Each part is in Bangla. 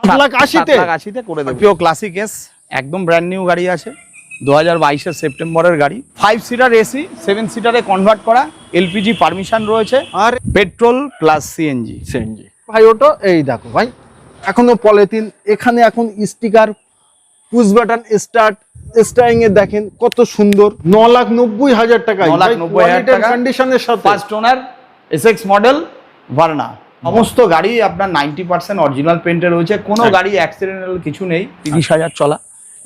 7,80,000 করে দেব। পিও ক্লাসিক এস একদম ব্র্যান্ড নিউ গাড়ি আছে, 2022 সেপ্টেম্বরের গাড়ি। 5 সিটার এসি, 7 সিটারে কনভার্ট করা, এলপিজি পারমিশন রয়েছে, আর পেট্রোল প্লাস সিএনজি। ভাই ওটা এই দেখো ভাই, এখনো পলিথিন, এখানে এখন sticker, push button start, steering এ দেখেন কত সুন্দর। 9,90,000 টাকা, 9,90,000 টাকা কন্ডিশনের সাথে, first owner SX model Verna. সমস্ত গাড়ি আপনার 90% অরিজিনাল পেন্টে রয়েছে, কোনো গাড়ি অ্যাক্সিডেন্টাল কিছু নেই। 30,000 চলা,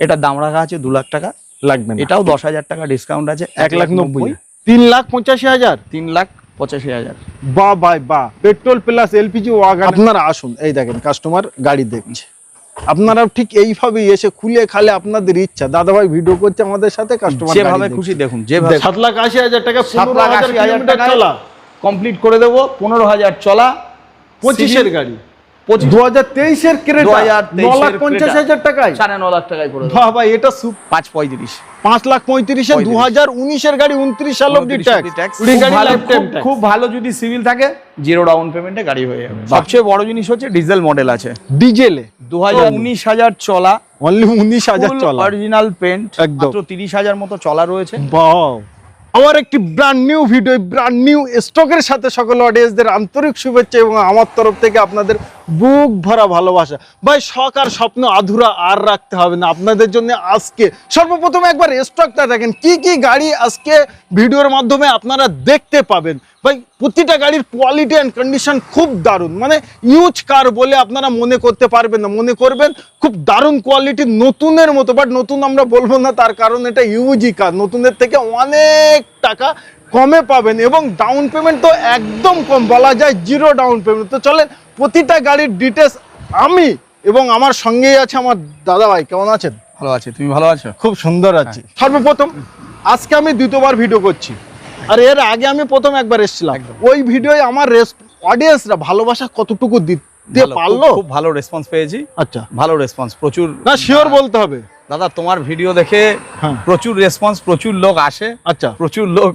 এটার দাম রাখা আছে 2 লাখ টাকা। লাগবে না, এটাও 10,000 টাকা ডিসকাউন্ট আছে, 1,90,000, 3,85,000, 3,85,000। বাহ ভাই বাহ, পেট্রোল প্লাস এলপিজি ওয়াগন। আপনারা আসুন, এই দেখেন কাস্টমার গাড়ি দেখছে, আপনারা ঠিক এইভাবেই এসে খুলে খালে আপনাদের ইচ্ছা। দাদা ভাই ভিডিও করছে আমাদের সাথে, কাস্টমার যেভাবে খুশি দেখুন, যেভাবে। 7,80,000 টাকা, 15,000 টাকা চলা কমপ্লিট করে দেবো। 15,000 চলা, 25-এর গাড়ি, 2023-এর ক্রেটা, 9,50,000 টাকায়, 9.5 লাখ টাকায় করে দেবো। বাহ ভাই, এটা 5.35, 5,35,000, 2019-এর গাড়ি, 29 সাল অবধি ট্যাক্স। খুব ভালো যদি সিভিল থাকে, 0 ডাউন পেমেন্টে গাড়ি হয়ে যাবে। সবচেয়ে বড় জিনিস হচ্ছে ডিজেল মডেল আছে, ডিজেলে 19,000 চলা, অনলি 19,000 চলা, অরিজিনাল পেন্ট, একদম মাত্র 30,000 মতো চলা রয়েছে। বাহ, আমার একটি brand new video, brand new স্টকের সাথে সকল অডিয়েন্সদের আন্তরিক শুভেচ্ছা এবং আমার তরফ থেকে আপনাদের বুক ভরা ভালোবাসা। ভাই শখ আর স্বপ্ন আধুরা আর রাখতে হবে না আপনাদের জন্য। আজকে সর্বপ্রথম একবার স্টকটা দেখেন, কি কি গাড়ি আজকে ভিডিওর মাধ্যমে আপনারা দেখতে পাবেন। ভাই প্রতিটা গাড়ির কোয়ালিটি অ্যান্ড কন্ডিশন খুব দারুণ, মানে ইউজ কার বলে আপনারা মনে করতে পারবেন না, মনে করবেন খুব দারুণ কোয়ালিটি, নতুনের মতো। বাট নতুন আমরা বলবো না, তার কারণ এটা ইউজি কার, নতুনের থেকে অনেক টাকা কমে পাবেন এবং ডাউন পেমেন্ট তো একদম কম, বলা যায় 0 ডাউন পেমেন্ট। তো চলেন প্রতিটা গাড়ির ডিটেলস আমি এবং আমার সঙ্গেই আছে আমার দাদা ভাই। কেমন আছেন? ভালো আছে, তুমি ভালো আছো? খুব সুন্দর আছি। সর্বপ্রথম আজকে আমি দ্বিতীয়বার ভিডিও করছি, আর এর আগে আমি প্রথম একবার এসেছিলাম। ওই ভিডিওয় আমার অডিয়েন্সরা ভালোবাসা কতটুকু দিতে পারলো? খুব ভালো রেসপন্স পেয়েছি। আচ্ছা, ভালো রেসপন্স, প্রচুর। না শিওর বলতে হবে দাদা, তোমার ভিডিও দেখে প্রচুর রেসপন্স, প্রচুর লোক আসে। আচ্ছা, প্রচুর লোক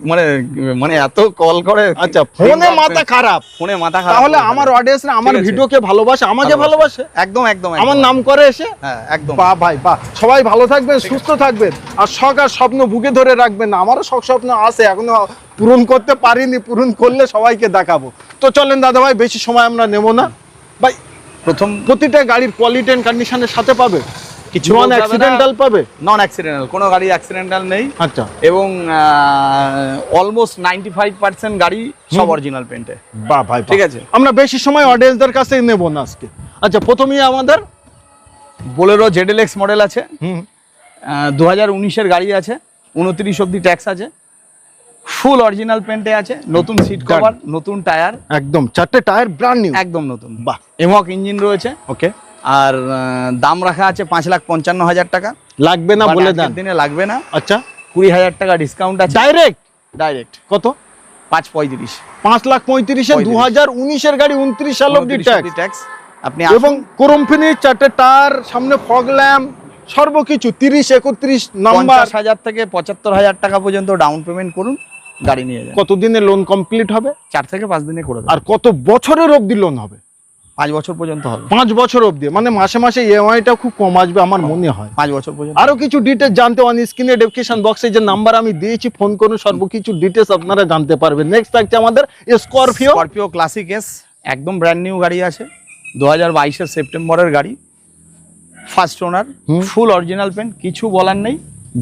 মানে এত কল করে। আচ্ছা, ফোনে মাথা খারাপ, ফোনে মাথা খারাপ। তাহলে আমার অডিয়েন্সরা আমার ভিডিওকে ভালোবাসে, আমাকে ভালোবাসে, একদম একদম আমার নাম করে এসে। হ্যাঁ একদম। বাহ ভাই বাহ, সবাই ভালো থাকবেন, সুস্থ থাকবেন, আর শখ আর স্বপ্ন বুকে ধরে রাখবেন না। আমারও শখ স্বপ্ন আছে, এখনো পূরণ করতে পারিনি, পূরণ করলে সবাইকে দেখাবো। তো চলেন দাদা ভাই, বেশি সময় আমরা নেব না। ভাই প্রতিটা গাড়ির কোয়ালিটি এন্ড কন্ডিশনের সাথে পাবে, কিছু নন অ্যাক্সিডেন্টাল পাবে? নন অ্যাক্সিডেন্টাল, কোনো গাড়ি অ্যাক্সিডেন্টাল নেই। আচ্ছা, এবং অলমোস্ট 95% গাড়ি সব অরিজিনাল পেন্টে। বাহ ভাই, ঠিক আছে। আমরা বেশি সময় অডিয়েন্সদের কাছে নেব না আজকে। আচ্ছা, প্রথমেই আমাদের বোলেরো ZLX মডেল আছে, 2019-এর গাড়ি আছে, 29 অবধি ট্যাক্স আছে, ফুল অরিজিনাল পেন্টে আছে, নতুন সিট কভার, নতুন টায়ার, একদম 4টে টায়ার ব্র্যান্ড নিউ, একদম নতুন। বাহ, এমক ইঞ্জিন রয়েছে। ওকে, আর দাম রাখা আছে 5,55,000 টাকা। লাগবে না বলে দেন, দিনে লাগবে না। আচ্ছা, 20,000 টাকা ডিসকাউন্ট আছে। ডাইরেক্ট কত? 5.35, 5,35,000, 2019-এর গাড়ি, 29 সাল অবধি ট্যাক্স। আপনি এবং কোম্পানির 4টে টায়ার, সামনে ফগ ল্যাম্প, সর্বকিছু 30, 31 নাম্বার। 50,000 থেকে 75,000 টাকা পর্যন্ত ডাউন পেমেন্ট করুন, গাড়ি নিয়ে যান। কতদিনে লোন কমপ্লিট হবে? 4 থেকে 5 দিনে করে দেব। আর কত বছরের অবধি লোন হবে? 5 বছর পর্যন্ত হবে। 5 বছর অবধি, মানে মাসে মাসে ইএমআইটা খুব কম আসবে আমার মনে হয়। 5 বছর পর্যন্ত। আরো কিছু ডিটেলস জানতে অন স্ক্রিনে ডেসক্রিপশন বক্সে যে নাম্বার আমি দিয়েছি, ফোন করুন, সর্বকিছু ডিটেলস আপনারা জানতে পারবেন। নেক্সট থাকছে আমাদের স্করপিও ক্লাসিক এস, একদম ব্র্যান্ড নিউ গাড়ি আছে, 2022 সেপ্টেম্বরের গাড়ি, first owner, full original paint, কিছু বলার নেই।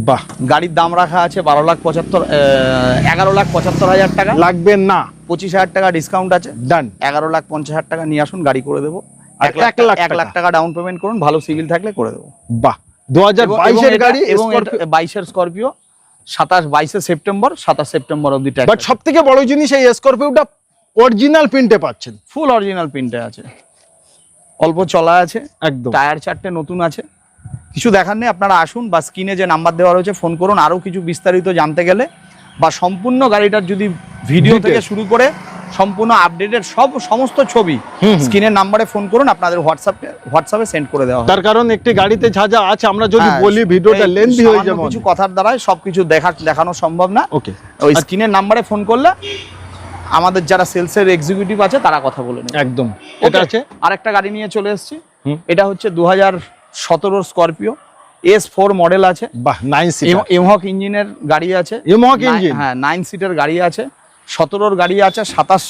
বাহ, গাড়ির দাম রাখা আছে 11,75,000 টাকা। লাগবে না, 25,000 টাকা ডিসকাউন্ট আছে। ডান, 11,50,000 টাকা নিয়ে আসুন, গাড়ি করে দেবো। 1 লাখ টাকা ডাউন পেমেন্ট করুন, ভালো সিভিল থাকলে করে দেবো। বাহ, 2022-এর গাড়ি এবং 22-এর স্করপিও, 22 সেপ্টেম্বর, 27 সেপ্টেম্বর অবধি ট্যাক্স। বাট সব থেকে বড় জিনিস, এই স্করপিওটা অরিজিনাল প্রিন্টে পাচ্ছেন, ফুল অরিজিনাল প্রিন্টে আছে, অল্প চলা আছে, একদম টায়ার 4টে নতুন আছে। কিছু দেখার নেই, আপনারা আসুন বা স্ক্রিনে যে নাম্বার দেওয়া রয়েছে ফোন করুন। আরও কিছু বিস্তারিত জানতে গেলে বা সম্পূর্ণ গাড়িটার যদি ভিডিও থেকে শুরু করে সম্পূর্ণ আপডেটেড সমস্ত ছবি স্ক্রিনের নাম্বারে ফোন করুন, আপনাদের হোয়াটসঅ্যাপে সেন্ড করে দেওয়া হবে। তার কারণ একটি গাড়িতে যা যা আছে আমরা যদি বলি ভিডিওটা লেন্থি হয়ে যাবে, কিছু কথার দ্বারাই সবকিছু দেখানো সম্ভব না। ওকে, ওই স্ক্রিনের নাম্বারে ফোন করলে আমাদের যারা সেলসের এক্সিকিউটিভ আছে তারা কথা বলে নেবে। একদম। এটা আছে আরেকটা গাড়ি নিয়ে চলে এসেছি, এটা হচ্ছে 2017 স্করপিও S4 মডেল আছে, বাহ 9 সিট এমহক ইঞ্জিনের গাড়ি আছে, এমহক ইঞ্জিন, হ্যাঁ 9 সিটের গাড়ি আছে, 17 গাড়ি আছে, 27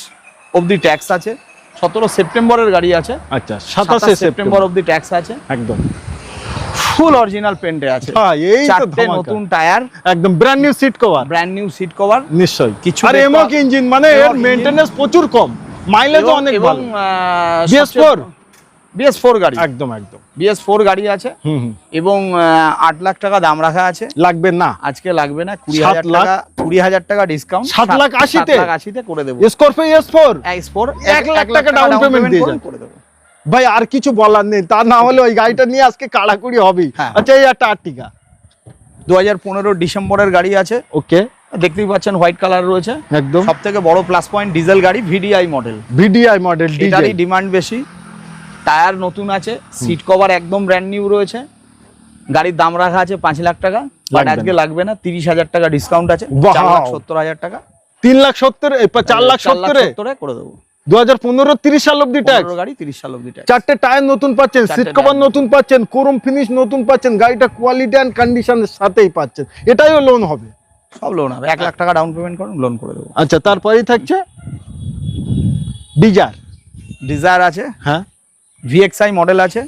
অবধি ট্যাক্স আছে, 17 সেপ্টেম্বরের গাড়ি আছে, আচ্ছা 27 সেপ্টেম্বর অবধি ট্যাক্স আছে, একদম ফুল অরিজিনাল পেন্টে আছে, এই তো চারটে নতুন টায়ার, একদম brand new seat cover, brand new seat cover নিশ্চয়ই কিছু। আর এমহক ইঞ্জিন মানে এর মেইনটেনেন্স প্রচুর কম, মাইলেজও অনেক ভালো। BS4 গাড়ি, একদম একদম BS4 গাড়ি আছে এবং 8 লাখ টাকা দাম রাখা আছে। লাগবে না আজকে লাগবে না, 20,000 টাকা ডিসকাউন্ট, 7,80,000 করে দেবো। স্করপিও S4 1 লাখ টাকা ডাউন পেমেন্ট দিয়ে করে দেবো ভাই, আর কিছু বলার নেই, তা না হলে ওই গাড়িটা নিয়ে আজকে কাড়াকুড়ি হবেই। আচ্ছা এই একটা আর্টিকা 2015 ডিসেম্বরের গাড়ি আছে, ওকে দেখতেই পাচ্ছেন হোয়াইট কালার রয়েছে, একদম সবথেকে বড় প্লাস পয়েন্ট ডিজেল গাড়ি, VDI মডেল, এটারই ডিমান্ড বেশি, টায়ার নতুন আছে, সিট কভার একদম ব্র্যান্ড নিউ রয়েছে, গাড়ির দাম রাখা আছে 5 লাখ টাকা, বাট আজকে লাগবে না, 30,000 টাকা ডিসকাউন্ট আছে, 4,70,000 টাকা, 3,70,000 4,70,000 করে দেবো। 2015-30 সাল অবধি ট্যাক্স, গাড়ি 30 সাল অবধি ট্যাক্স, চারটে টায়ার নতুন পাচ্ছেন, সিট কভার নতুন পাচ্ছেন, ক্রোম ফিনিশ নতুন পাচ্ছেন, গাড়িটা কোয়ালিটি এন্ড কন্ডিশনের সাথেই পাচ্ছেন, এটাইও লোন হবে, সব লোন হবে, 1 লাখ টাকা ডাউন পেমেন্ট করুন, লোন করে দেবো। আচ্ছা তারপরেই থাকছে ডিজায়ার আছে, হ্যাঁ VXI মডেল আছে,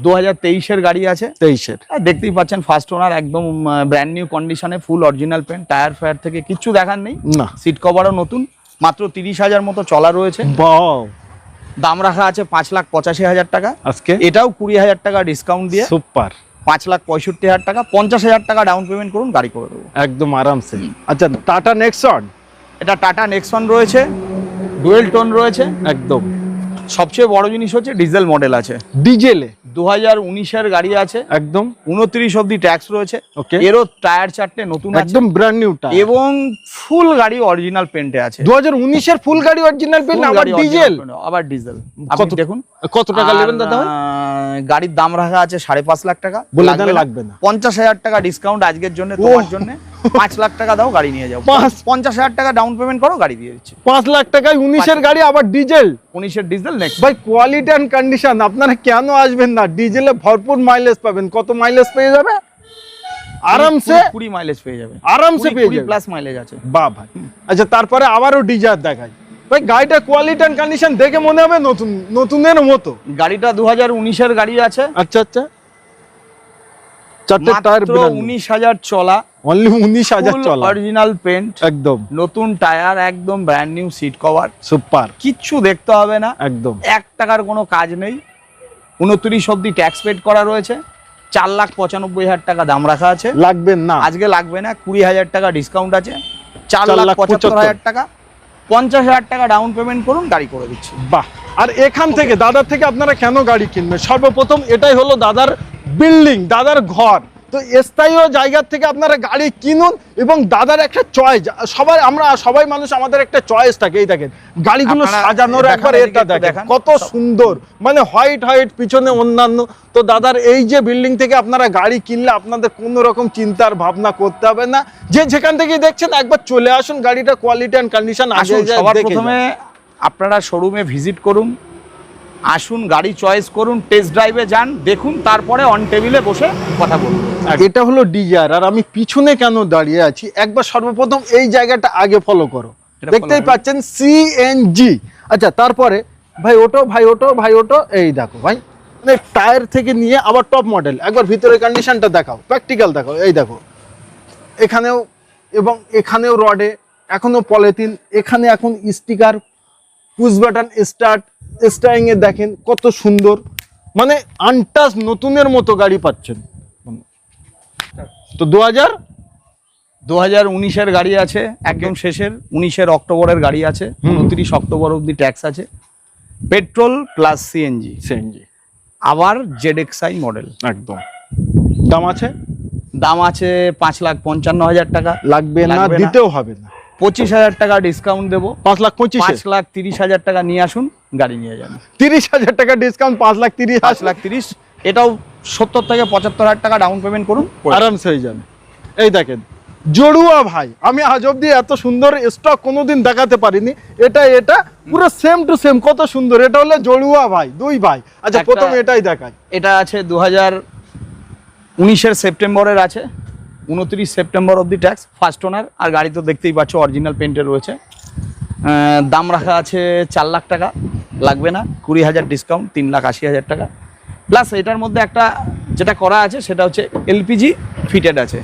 2023 গাড়ি আছে, 23 দেখতেই পাচ্ছেন ফার্স্ট ওনার, একদম ব্র্যান্ড নিউ কন্ডিশনে, ফুল অরিজিনাল পেন্ট, টায়ার ফায়ার থেকে কিচ্ছু দেখার নেই, না সিট কভারও নতুন, মাত্র 30,000 মতো চলা রয়েছে, দাম রাখা আছে 5,85,000 টাকা, আজকে এটাও 20,000 টাকা ডিসকাউন্ট দিয়ে সুপার 5,65,000 টাকা, 50,000 টাকা ডাউন পেমেন্ট করুন, গাড়ি করে দেবো একদম আরামসে। আচ্ছা টাটা নেক্সন, এটা টাটা নেক্সন রয়েছে, ডুয়েল টোন রয়েছে, একদম সবচেয়ে বড় জিনিস হচ্ছে ডিজেল মডেল আছে, ডিজেলে 2019 গাড়ি আছে, একদম 29 অবধি ট্যাক্স রয়েছে, ওকে এরও টায়ার চারটে নতুন আছে, একদম ব্র্যান্ড নিউ টায়ার, এবং ফুল গাড়ি অরিজিনাল পেন্টে আছে, 2019 এর ফুল গাড়ি অরিজিনাল পেন্ট, আবার ডিজেল, আপনি দেখুন কত টাকা নেবেন দাদা ভাই? গাড়ির দাম রাখা আছে 5.5 লাখ টাকা, বলে দেন লাগবে না, 50,000 টাকা ডিসকাউন্ট আজকের জন্য, তোমার জন্য 5 লাখ টাকা দাও, গাড়ি নিয়ে যাও, 50,000 টাকা ডাউন পেমেন্ট করো, গাড়ি দিয়ে দিচ্ছি, 5 লাখ টাকায় 19 এর গাড়ি, আবার ডিজেল, 19 এর ডিজেল নেক্সট। ভাই কোয়ালিটি এন্ড কন্ডিশন, আপনারা কেন আসবেন না? ডিজেলে ভরপুর মাইলেজ পাবেন, কত মাইলেজ পেয়ে যাবে? আরামসে 20 মাইলেজ পেয়ে যাবে, আরামসে পেয়ে যাবে, প্লাস মাইলেজ আছে, বাহ ভাই। আচ্ছা তারপরে আবারও ডিজায়ার দেখাই ভাই, গাড়িটা কোয়ালিটি এন্ড কন্ডিশন দেখে মনে হবে নতুন, নতুনের মতো, গাড়িটা 2019 এর গাড়ি আছে, আচ্ছা আচ্ছা, চারটে টায়ার, 19,000 চলা, অনলি 19,000 চলা, অরিজিনাল পেন্ট, একদম নতুন টায়ার, একদম brand new seat cover, super, কিচ্ছু দেখতে হবে না, একদম 1 টাকার কোনো কাজ নেই, 29 অবধি ট্যাক্স পেড করা রয়েছে, 4,95,000 টাকা দাম রাখা আছে, লাগবে না আজকে লাগবে না, 20,000 টাকা ডিসকাউন্ট আছে, 4,75,000 টাকা, 50,000 টাকা ডাউন পেমেন্ট করুন, গাড়ি করে দিচ্ছি। বাহ। আর এখান থেকে দাদার থেকে আপনারা কেন গাড়ি কিনবেন? সর্বপ্রথম এটাই হলো দাদার বিল্ডিং, দাদার ঘর, তো স্থায়ী জায়গা থেকে আপনারা গাড়ি কিনুন, এবং দাদার একটা চয়েস, সবাই মানুষ আমাদের একটা চয়েস থাকে, এই দেখেন গাড়িগুলো সাজানোর একবার এটা দেখেন কত সুন্দর, মানে হোয়াইট হোয়াইট পিছনে অন্যান্য, তো দাদার এই যে বিল্ডিং থেকে আপনারা গাড়ি কিনলে আপনাদের কোনো রকম চিন্তার ভাবনা করতে হবে না, যে যেখান থেকে দেখছেন একবার চলে আসুন, গাড়িটা কোয়ালিটি এন্ড কন্ডিশন আগে সবার প্রথমে আপনারা শোরুমে ভিজিট করুন, আসুন, গাড়ি চয়েস করুন, টেস্ট ড্রাইভে যান, দেখুন, তারপরে অন টেবিলে বসে কথা বলুন। এটা হলো ডিজায়ার, আর আমি পিছনে কেন দাঁড়িয়ে আছি, একবার সর্বপ্রথম এই জায়গাটা আগে ফলো করো, দেখতেই পাচ্ছেন সিএনজি। আচ্ছা তারপরে ভাই ওটো, ভাই ওটো, ভাই ওটো, এই দেখো ভাই, মানে টায়ার থেকে নিয়ে আবার টপ মডেল, একবার ভিতরে কন্ডিশনটা দেখাও, প্র্যাকটিক্যাল দেখাও, এই দেখো এখানেও, এবং এখানেও রডে, এখনো পলিথিন, এখানে এখন sticker, push button start, steering এ দেখেন কত সুন্দর, মানে আনটাচ নতুনের মতো গাড়ি পাচ্ছেন। তো 2019 গাড়ি আছে, একদম শেষের 19 অক্টোবরের গাড়ি আছে, 29 অক্টোবর অবধি ট্যাক্স আছে, পেট্রোল প্লাস সিএনজি, আবার ZXI মডেল, একদম দাম আছে, দাম আছে 5,55,000 টাকা, লাগবে না, দিতেও হবে না, 25,000 টাকা ডিসকাউন্ট দেবো, 5,25,000 টাকা নিয়ে আসুন, গাড়ি নিয়ে যান, 30,000 টাকা ডিসকাউন্ট, 5,30,000, এটাও 70 থেকে 75,000 টাকা ডাউন পেমেন্ট করুন, আরামসে হয়ে যাবে। এই দেখেন জড়ুয়া ভাই, আমি আজ অব্দি এত সুন্দর স্টক কোনোদিন দেখাতে পারিনি। এটা পুরো সেম টু সেম, কত সুন্দর। এটা হলো জড়ুয়া ভাই, দুই ভাই। আচ্ছা প্রথমে এটাই দেখাই। এটা আছে 2019-এর সেপ্টেম্বরের আছে, 29 সেপ্টেম্বর অবধি ট্যাক্স, ফার্স্ট ওনার। আর গাড়ি তো দেখতেই পাচ্ছ অরিজিনাল পেন্টে রয়েছে। দাম রাখা আছে 4 লাখ টাকা, লাগবে না, 20,000 ডিসকাউন্ট, 3,80,000 টাকা। প্লাস এটার মধ্যে একটা যেটা করা আছে সেটা হচ্ছে এলপিজি ফিটেড আছে।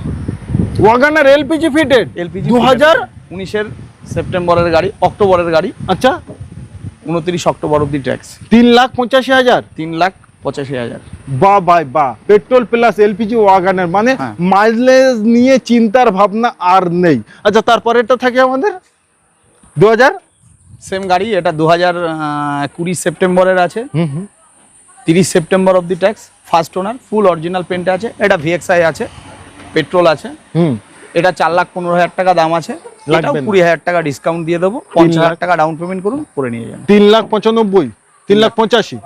ওয়াগনার এলপিজি ফিটেড, এলপিজি 2019-এর সেপ্টেম্বরের গাড়ি, অক্টোবরের গাড়ি। আচ্ছা 29 অক্টোবর অবধি ট্যাক্স, 3,85,000। 3,85,000। বাহ ভাই বাহ, পেট্রোল প্লাস এলপিজি ওয়াগনার, মানে মাইলেজ নিয়ে চিন্তার ভাবনা আর নেই। আচ্ছা তারপরেরটা থাকে আমাদের 2000, সেম গাড়ি, এটা 2020 সেপ্টেম্বরের আছে, 30 সেপ্টেম্বর অবধি tax, first owner, full original পেন্টে আছে। এটা ভিএক্সআই আছে, পেট্রোল আছে। এটা 4,15,000 টাকা দাম আছে, এটাও 20,000 টাকা ডিসকাউন্ট দিয়ে দেবো। 50,000 টাকা ডাউন পেমেন্ট করুন, করে নিয়ে যান। 3,95,000, 3,85,000,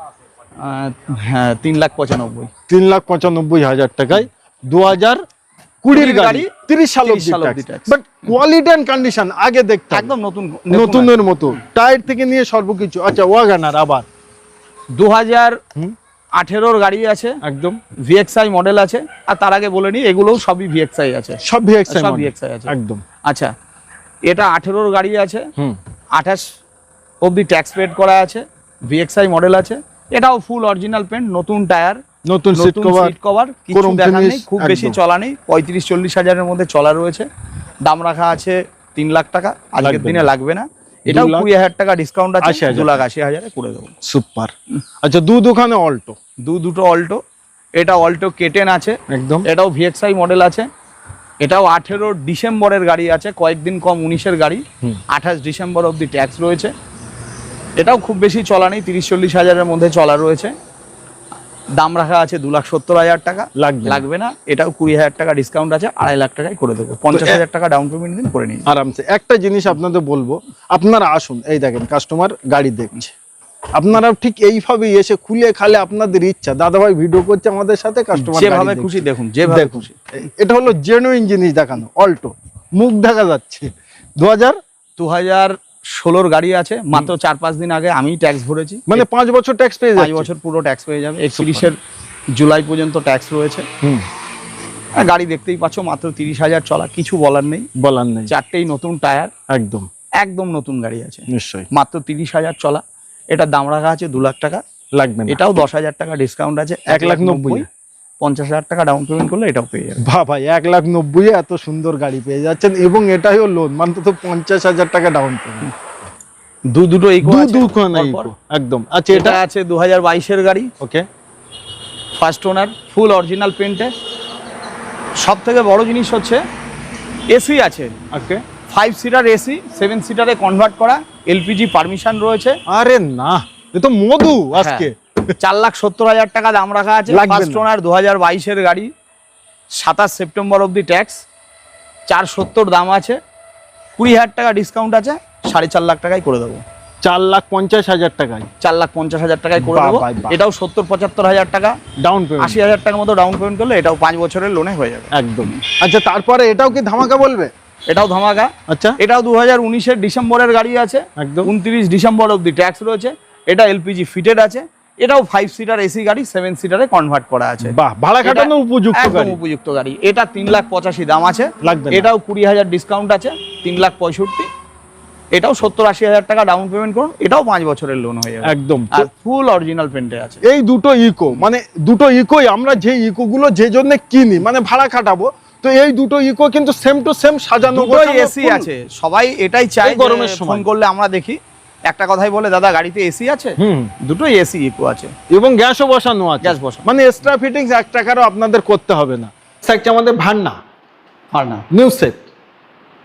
হ্যাঁ 3,95,000। 3,95,000 টাকায় 2020-এর গাড়ি, 30 সাল অবধি tax. But quality and condition আগে দেখতে একদম নতুনের মতো, টায়ার থেকে নিয়ে সর্বকিছু। আচ্ছা ওয়াগনার আবার 2018-এর গাড়ি আছে, একদম ভিএক্সআই মডেল আছে। আর তার আগে বলে নিই, এগুলোও সবই ভিএক্সআই আছে, সব ভিএক্সআই আছে একদম। আচ্ছা এটা 18-এর গাড়ি আছে, 28 অবধি ট্যাক্স পেড করা আছে, ভিএক্সআই মডেল আছে। এটাও ফুল অরিজিনাল পেন্ট, নতুন টায়ার, নতুন সিট কভার, কিছু দেখা নেই, খুব বেশি চলা নেই, 35-40 হাজারের মধ্যে চলা রয়েছে। দাম রাখা আছে 3 লাখ টাকা, আজকের দিনে লাগবে না। এটাও 20,000 টাকা ডিসকাউন্ট আছে, 2,80,000 করে দেবো। সুপার। আচ্ছা দুখানে অল্টো, দুটো অল্টো। এটা অল্টো কেটেন আছে একদম, এটাও ভিএক্সআই মডেল আছে। এটাও 18 ডিসেম্বরের গাড়ি আছে, কয়েকদিন কম 19-এর গাড়ি, 28 ডিসেম্বর অবধি ট্যাক্স রয়েছে। এটাও খুব বেশি চলা নেই, 30-40 হাজারের মধ্যে চলা রয়েছে। দাম রাখা আছে 2,70,000 টাকা, লাগবে না। এটাও 20,000 টাকা ডিসকাউন্ট আছে, 2.5 লাখ টাকায় করে দেবো। 50,000 টাকা ডাউন পেমেন্ট দিন, করে নিন আরামসে। একটা জিনিস আপনাদের বলবো, আপনারা আসুন, এই দেখেন কাস্টমার গাড়ি দেখছে, আপনারা ঠিক এইভাবেই এসে খুলে খালে আপনাদের ইচ্ছা। দাদাভাই ভিডিও করছে আমাদের সাথে, কাস্টমার যেভাবে খুশি দেখুন, যেভাবে খুশি। এটা হলো জেনুইন জিনিস দেখানো, অল্টো মুখ দেখা যাচ্ছে। 2016-এর গাড়ি আছে, মাত্র 4-5 দিন আগে আমি ট্যাক্স ভরেছি, মানে 5 বছর ট্যাক্স পেয়ে যাবে, 5 বছর পুরো ট্যাক্স পেয়ে যাবে। 31 জুলাই পর্যন্ত ট্যাক্স রয়েছে। গাড়ি দেখতেই পাচ্ছ, মাত্র 30,000 চলা, কিছু বলার নেই। চারটেই নতুন টায়ার, একদম নতুন গাড়ি আছে, নিশ্চয়ই। মাত্র 30,000 চলা। এটার দাম রাখা আছে 2 লাখ টাকা, লাগবে না। এটাও 10,000 টাকা ডিসকাউন্ট আছে, 1,90,000। 50,000 টাকা ডাউন পেমেন্ট করলে এটাও পেয়ে যাবে। বাহ ভাই, 1,90,000 এত সুন্দর গাড়ি পেয়ে যাচ্ছেন, এবং এটাই লোন, মানে তো 50,000 টাকা ডাউন পেমেন্ট। দুটো ইকো একদম। আচ্ছা এটা আছে 2022-এর গাড়ি, ওকে, ফার্স্ট ওনার, ফুল অরিজিনাল পেন্টে। সব থেকে বড় জিনিস হচ্ছে এসি আছে, ওকে, 5 সিটার এসি, 7 সিটারে কনভার্ট করা, এলপিজি পারমিশন রয়েছে। আরে না, এ তো মধু আজকে। 4,70,000 টাকা দাম রাখা আছে, ফার্স্ট ওনার, 2022-এর গাড়ি, 27 সেপ্টেম্বর অবধি ট্যাক্স, 470 দাম আছে, 20,000 টাকা ডিসকাউন্ট আছে, 4.5 লাখ টাকায় করে দেবো। 4,50,000 টাকায়, 4,50,000 টাকায় করে দেবো। এটাও 70-75,000 টাকা ডাউন পেমেন্ট, 80,000 টাকার মতো ডাউন পেমেন্ট করলে এটাও 5 বছরের লোনে হয়ে যাবে একদম। আচ্ছা তারপরে এটাও কি ধামাকা বলবে? এটাও ধামাকা। আচ্ছা এটাও 2019-এর ডিসেম্বরের গাড়ি আছে, একদম 29 ডিসেম্বর অবধি ট্যাক্স রয়েছে। এটা এলপিজি ফিটেড আছে, এটাও 5 সিটার এসি গাড়ি, 7 সিটারে কনভার্ট করা আছে। বাহ, ভাড়া খাটানো উপযুক্ত গাড়ি, একদম উপযুক্ত গাড়ি। এটা 3,85,000 দাম আছে, লাগবে। এটাও 20,000 ডিসকাউন্ট আছে, 3,65,000। এটাও 70-80,000 টাকা ডাউন পেমেন্ট করুন, এটাও 5 বছরের লোন হয়ে যাবে একদম। আর ফুল অরিজিনাল পেন্টে আছে। এই দুটো ইকো, মানে দুটো ইকোই আমরা যে ইকো গুলো যে জন্য কিনি, মানে ভাড়া খাটাবো, তো এই দুটো ইকো কিন্তু সেম টু সেম সাজানো, এসি আছে। সবাই এটাই চাই, গরমের সময় ফোন করলে আমরা দেখি একটা কথাই বলে, দাদা গাড়িতে এসি আছে, দুটোই এসি ইকো আছে, এবং গ্যাসও বসানো আছে, গ্যাস বসানো, মানে এক্সট্রা ফিটিংস 1 টাকারও আপনাদের করতে হবে না। একটা আমাদের ভার্না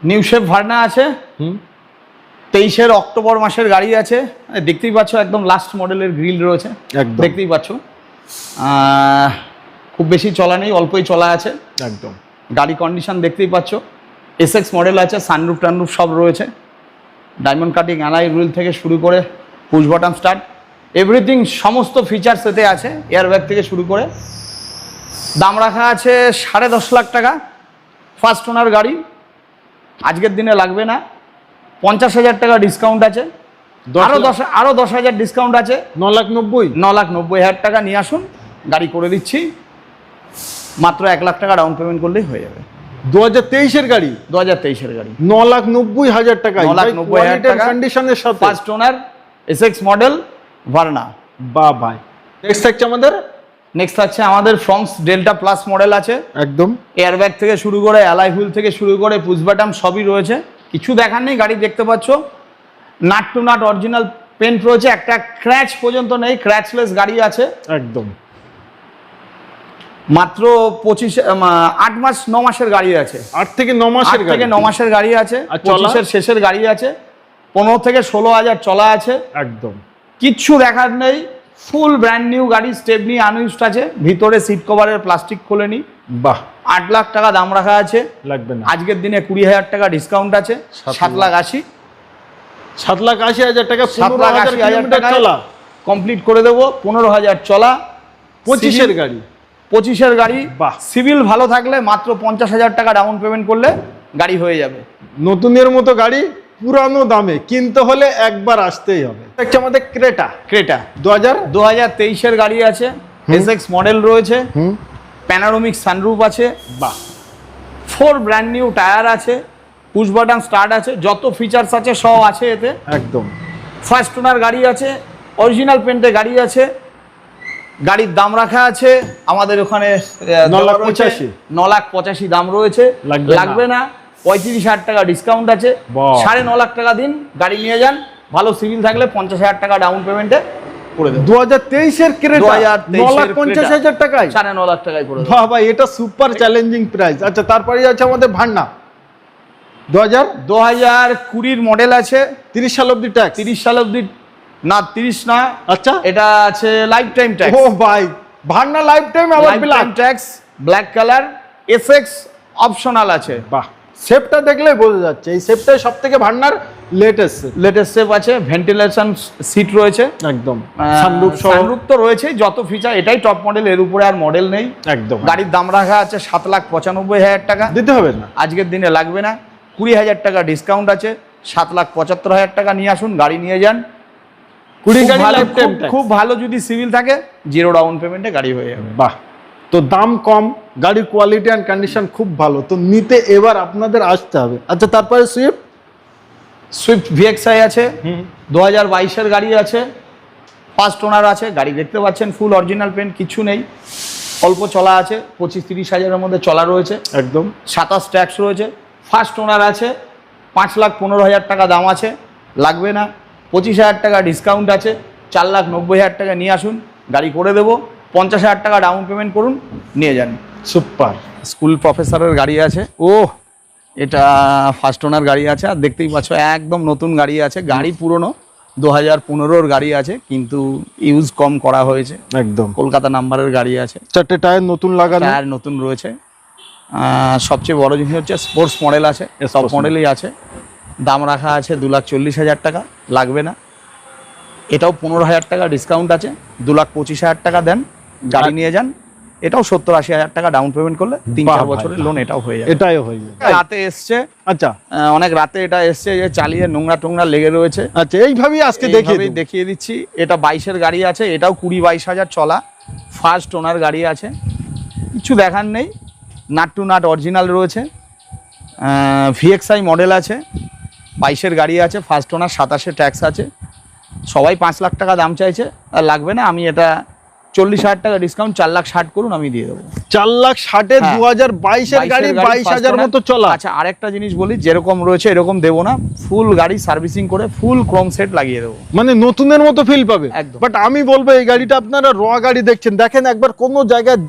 নিউ শেপ ভার্না আছে, 23-এর অক্টোবর মাসের গাড়ি আছে। দেখতেই পাচ্ছ, একদম লাস্ট মডেলের গ্রিল রয়েছে, দেখতেই পাচ্ছ। খুব বেশি চলা নেই, অল্পই চলা আছে, একদম। গাড়ি কন্ডিশন দেখতেই পাচ্ছ, এসএক্স মডেল আছে, সানরুফ টানরুফ সব রয়েছে, ডায়মন্ড কাটিং অ্যালয় হুইল থেকে শুরু করে পুশ বাটন স্টার্ট, এভরিথিং, সমস্ত ফিচার্স এতে আছে, এয়ারব্যাগ থেকে শুরু করে। দাম রাখা আছে 10.5 লাখ টাকা, ফার্স্ট ওনার গাড়ি, আজকের দিনে লাগবে না, 50,000 টাকা ডিসকাউন্ট আছে, আরো 10,000 ডিসকাউন্ট আছে, 9,90,000 টাকা নিয়ে আসুন, গাড়ি করে দিচ্ছি, মাত্র 1 লাখ টাকা ডাউন পেমেন্ট করলেই হয়ে যাবে। 2023 গাড়ি, 2023 গাড়ি, 9,90,000 টাকা, 9,90,000 টাকা কন্ডিশনের সাথে, first owner SX model Verna. বাহ ভাই, নেক্সট থাকছে আমাদের ফ্রংস ডেল্টা প্লাস মডেল আছে, একদম এয়ারব্যাগ থেকে শুরু করে অ্যালাই হুইল থেকে শুরু করে পুশ বাটন সবই রয়েছে, কিছু দেখার নেই। গাড়ি দেখতে পাচ্ছ nut to nut original paint রয়েছে, একটা ক্র্যাচ পর্যন্ত নেই, ক্র্যাচলেস গাড়ি আছে একদম। মাত্র 8 মাস 9 মাসের গাড়ি আছে, 8 থেকে 9 মাসের গাড়ি, 9 মাসের গাড়ি আছে, আর 25 শেষের গাড়ি আছে, 15 থেকে 16,000 চলা আছে, একদম কিচ্ছু দেখার নেই, ফুল ব্র্যান্ড নিউ গাড়ি, স্টেপনি আনইউজড আছে, ভিতরে সিট কভারের প্লাস্টিক খোলেনি। বাহ, 8 লাখ টাকা দাম রাখা আছে, লাগবে না। আজকের দিনে 20,000 টাকা ডিসকাউন্ট আছে, 7,80,000 7,80,000 টাকা, 7,80,000 টাকা চলা কমপ্লিট করে দেবো, 15,000 চলা, 25 গাড়ি, 25 গাড়ি। বাহ, সিভিল ভালো থাকলে মাত্র 50,000 টাকা ডাউন পেমেন্ট করলে গাড়ি হয়ে যাবে। নতুনের মতো গাড়ি পুরানো দামে কিনতে হলে একবার আসতেই হবে। একটা আমাদের ক্রেটা 2023 গাড়ি আছে, এসএক্স মডেল রয়েছে, প্যানোরামিক সানরুফ আছে, বাহ, 4 ব্র্যান্ড নিউ টায়ার আছে, পুশ বাটন স্টার্ট আছে, যত ফিচার্স আছে সব আছে এতে, একদম ফার্স্ট ওনার গাড়ি আছে, অরিজিনাল পেন্টে গাড়ি আছে, গাড়ির দাম রাখা আছে আমাদের ওখানে 9,85,000 দাম রয়েছে, লাগবে না, 35,000 টাকা ডিসকাউন্ট আছে, 9.5 লাখ টাকা দিন, গাড়ি নিয়ে যান, ভালো সিভিল থাকলে 50,000 টাকা ডাউন পেমেন্টে করে দেব। 2023 ক্রেটা 9,50,000 টাকায়, 9.5 লাখ টাকায় করে দেব। বাহ ভাই, এটা সুপার চ্যালেঞ্জিং প্রাইস। আচ্ছা, তারপরে আছে আমাদের ভান্না 2020 মডেল আছে, 30 সাল অবধি ট্যাক্স, 30 সাল অবধি না, 30 না, আচ্ছা এটা আছে লাইফ টাইম ট্যাক্স। ও ভাই, ভান্না লাইফ টাইম, আবার black tax, black colour, SX optional আছে। বাহ, শেপটা দেখলেই বোঝা যাচ্ছে এই শেপটাই সবথেকে ভান্নার লেটেস্ট শেপ আছে, ভেন্টিলেশন সিট রয়েছে, একদম সানরুফ তো রয়েছে, যত ফিচার, এটাই টপ মডেল, এর উপরে আর মডেল নেই, একদম। গাড়ির দাম রাখা আছে 7,95,000 টাকা, দিতে হবে না, আজকের দিনে লাগবে না, 20,000 টাকা ডিসকাউন্ট আছে, 7,75,000 টাকা নিয়ে আসুন, গাড়ি নিয়ে যান। খুব ভালো যদি সিভিল থাকে 0 ডাউন পেমেন্টে গাড়ি হয়ে যাবে। বাহ, তো দাম কম, গাড়ির কোয়ালিটি অ্যান্ড কন্ডিশন খুব ভালো, তো নিতে এবার আপনাদের আসতে হবে। আচ্ছা, তারপরে সুইফট VXI আছে, 2022 গাড়ি আছে, ফার্স্ট ওনার আছে, গাড়ি দেখতে পাচ্ছেন ফুল অরিজিনাল পেন্ট, কিছু নেই, অল্প চলা আছে, 25-30 হাজারের মধ্যে চলা রয়েছে, একদম 27 ট্যাক্স রয়েছে, ফার্স্ট ওনার আছে, 5,15,000 টাকা দাম আছে, লাগবে না, 25,000 টাকা ডিসকাউন্ট আছে, 4,90,000 টাকা নিয়ে আসুন, গাড়ি করে দেবো, 50,000 টাকা ডাউন পেমেন্ট করুন, নিয়ে যান। সুপার। স্কুল প্রফেসরের গাড়ি আছে, এটা ফার্স্ট ওনার গাড়ি আছে, আর দেখতেই পাচ্ছ একদম নতুন গাড়ি আছে, গাড়ি পুরনো 2015 গাড়ি আছে, কিন্তু ইউজ কম করা হয়েছে, একদম কলকাতা নাম্বারের গাড়ি আছে, 4টে টায়ার নতুন লাগানো, টায়ার নতুন রয়েছে, সবচেয়ে বড় জিনিস হচ্ছে স্পোর্টস মডেল আছে, সব মডেলই আছে, দাম রাখা আছে 2,40,000 টাকা, লাগবে না, এটাও 15,000 টাকা ডিসকাউন্ট আছে, 2,25,000 টাকা দেন, গাড়ি নিয়ে যান, এটাও 70-80,000 টাকা ডাউন পেমেন্ট করলে 3-4 বছরের লোন এটাও হয়ে যাবে। এটাই হয়ে যাবে। রাতে এসছে, আচ্ছা, অনেক রাতে এটা এসছে, যে চালিয়ে নোংরা টোংরা লেগে রয়েছে, আচ্ছা এইভাবেই আজকে দেখিয়ে দিচ্ছি। এটা 22 গাড়ি আছে, এটাও 20-22 চলা, ফার্স্ট ওনার গাড়ি আছে, কিছু দেখার নেই, নাট টু নাট অরিজিনাল রয়েছে, VXI মডেল আছে, 22 গাড়ি আছে, ফার্স্ট ওনার, 27 ট্যাক্স আছে, সবাই 5 লাখ টাকা দাম চাইছে, আর লাগবে না, আমি এটা 40,000 টাকা ডিসকাউন্ট, 4,60,000 করুন, আমি দিয়ে দেবো। 4,60,000 2022 গাড়ি, 22,000 মতো চলা। আচ্ছা, আরেকটা জিনিস বলি, যেরকম রয়েছে এরকম দেবো না, ফুল গাড়ি সার্ভিসিং করে ফুল ক্রোম সেট লাগিয়ে দেবো, মানে নতুনের মতো ফিল পাবে একদম। বাট আমি বলবো এই গাড়িটা আপনারা র গাড়ি দেখছেন, দেখেন একবার কোনো জায়গায়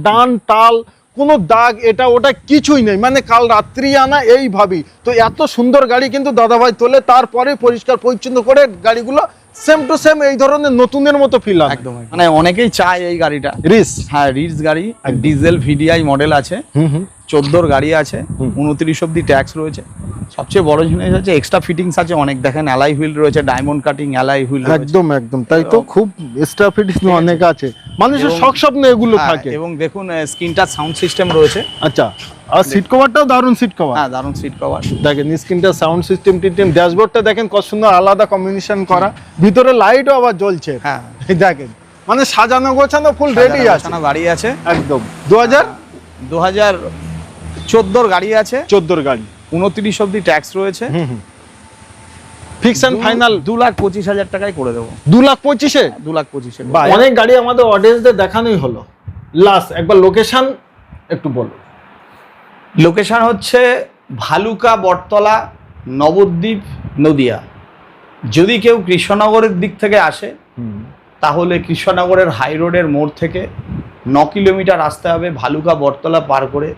ডান টাল কোনো দাগ এটা ওটা কিছুই নেই, মানে কাল রাত্রি আনা এইভাবেই। তো এত সুন্দর গাড়ি কিন্তু দাদাভাই তোলে, তারপরে পরিষ্কার পরিচ্ছন্ন করে গাড়িগুলো সেম টু সেম এই ধরনের নতুনের মতো ফিল হয় একদম। মানে অনেকেই চায় এই গাড়িটা, রিস, হ্যাঁ রিস গাড়ি, ডিজেল VDI মডেল আছে, 14 গাড়ি আছে, 29 অব্দি ট্যাক্স রয়েছে, সবচেয়ে বড় জিনিস হচ্ছে এক্সট্রা ফিটিংস আছে অনেক, দেখেন অ্যালাই হুইল রয়েছে, ডায়মন্ড কাটিং অ্যালাই হুইল, একদম একদম তাই তো, খুব এক্সট্রা ফিটিংস অনেক আছে, মানুষের শখ স্বপ্ন এগুলো থাকে। এবং দেখুন স্ক্রিন টাচ সাউন্ড সিস্টেম রয়েছে, আচ্ছা আর সিট কভারটাও দারুণ সিট কভার। হ্যাঁ, দারুণ সিট কভার। দেখেন স্ক্রিনটা, সাউন্ড সিস্টেম টিটেম, ড্যাশবোর্ডটা দেখেন কত সুন্দর আলাদা কম্বিনেশন করা, ভিতরে লাইটও আবার জ্বলছে। হ্যাঁ, দেখেন মানে সাজানো গোছানো ফুল রেডি আছে, গাড়ি আছে একদম। 2014 গাড়ি আছে, 14 গাড়ি, 29 অব্দি ট্যাক্স রয়েছে। ফিক্স এন্ড ফাইনাল 2,25,000 টাকায় করে দেবো। 2,25,000-এ 2,25,000। অনেক গাড়ি আমাদের অডিয়েন্সদের দেখানোই হলো, লাস্ট একবার লোকেশন একটু বলো। লোকেশন হচ্ছে ভালুকা, বটতলা, নবদ্বীপ, নদিয়া। যদি কেউ কৃষ্ণনগরের দিক থেকে আসে তাহলে কৃষ্ণনগরের হাই রোডের মোড় থেকে 9 কিলোমিটার আসতে হবে ভালুকা বটতলা পার করে।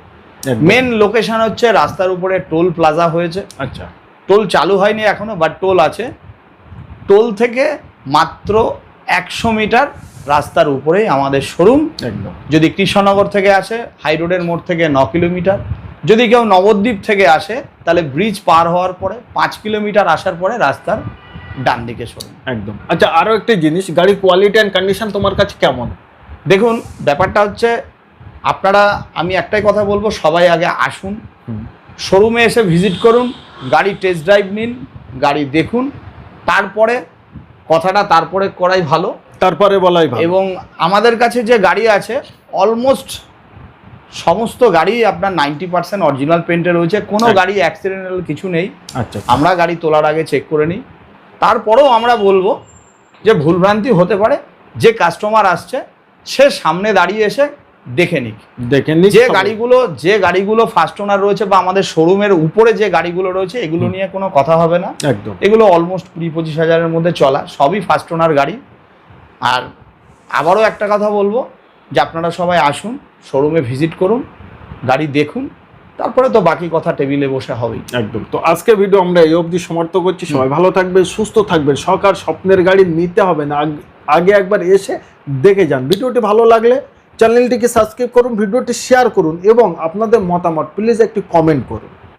মেন লোকেশন হচ্ছে রাস্তার উপরে টোল প্লাজা হয়েছে। আচ্ছা, টোল চালু হয়নি এখনো, বাট টোল আছে। টোল থেকে মাত্র 100 মিটার রাস্তার উপরেই আমাদের শোরুম। একদম। যদি কৃষ্ণনগর থেকে আসে হাই রোডের মোড় থেকে 9 কিলোমিটার। যদি কেউ নবদ্বীপ থেকে আসে তাহলে ব্রিজ পার হওয়ার পরে 5 কিলোমিটার আসার পরে রাস্তার ডান দিকে শোরুম। একদম। আচ্ছা, আরো একটা জিনিস, গাড়ির কোয়ালিটি অ্যান্ড কন্ডিশন তোমার কাছে কেমন? দেখুন, ব্যাপারটা হচ্ছে আপনারা, আমি একটাই কথা বলবো, সবাই আগে আসুন, শোরুমে এসে ভিজিট করুন, গাড়ি টেস্ট ড্রাইভ নিন, গাড়ি দেখুন, তারপরে কথাটা তারপরে করাই ভালো, তারপরে বলাই ভালো। এবং আমাদের কাছে যে গাড়ি আছে অলমোস্ট সমস্ত গাড়ি আপনার 90% অরিজিনাল পেন্টে রয়েছে, কোনো গাড়ি অ্যাক্সিডেন্টাল কিছু নেই। আচ্ছা, আমরা গাড়ি তোলার আগে চেক করে নিই। তারপরেও আমরা বলবো যে ভুলভ্রান্তি হতে পারে, যে কাস্টমার আসছে সে সামনে দাঁড়িয়ে এসে দেখে নিক। যে গাড়িগুলো ফার্স্ট ওনার রয়েছে বা আমাদের শোরুমের উপরে যে গাড়িগুলো রয়েছে এগুলো নিয়ে কোনো কথা হবে না। একদম। এগুলো অলমোস্ট 20-25 হাজারের মধ্যে চলা, সবই ফার্স্ট ওনার গাড়ি। আর আবারও একটা কথা বলবো যে আপনারা সবাই আসুন, শোরুমে ভিজিট করুন, গাড়ি দেখুন, তারপরে তো বাকি কথা টেবিলে বসে হবেই। একদম। তো আজকে ভিডিও আমরা এই অবধি সমাপ্ত করছি। সবাই ভালো থাকবেন, সুস্থ থাকবেন। সরকার স্বপ্নের গাড়ি নিতে হবে না, আগে একবার এসে দেখে যান। ভিডিওটি ভালো লাগলে চ্যানেলটিকে সাবস্ক্রাইব করুন, ভিডিওটি শেয়ার করুন এবং আপনাদের মতামত প্লিজ একটি কমেন্ট করুন।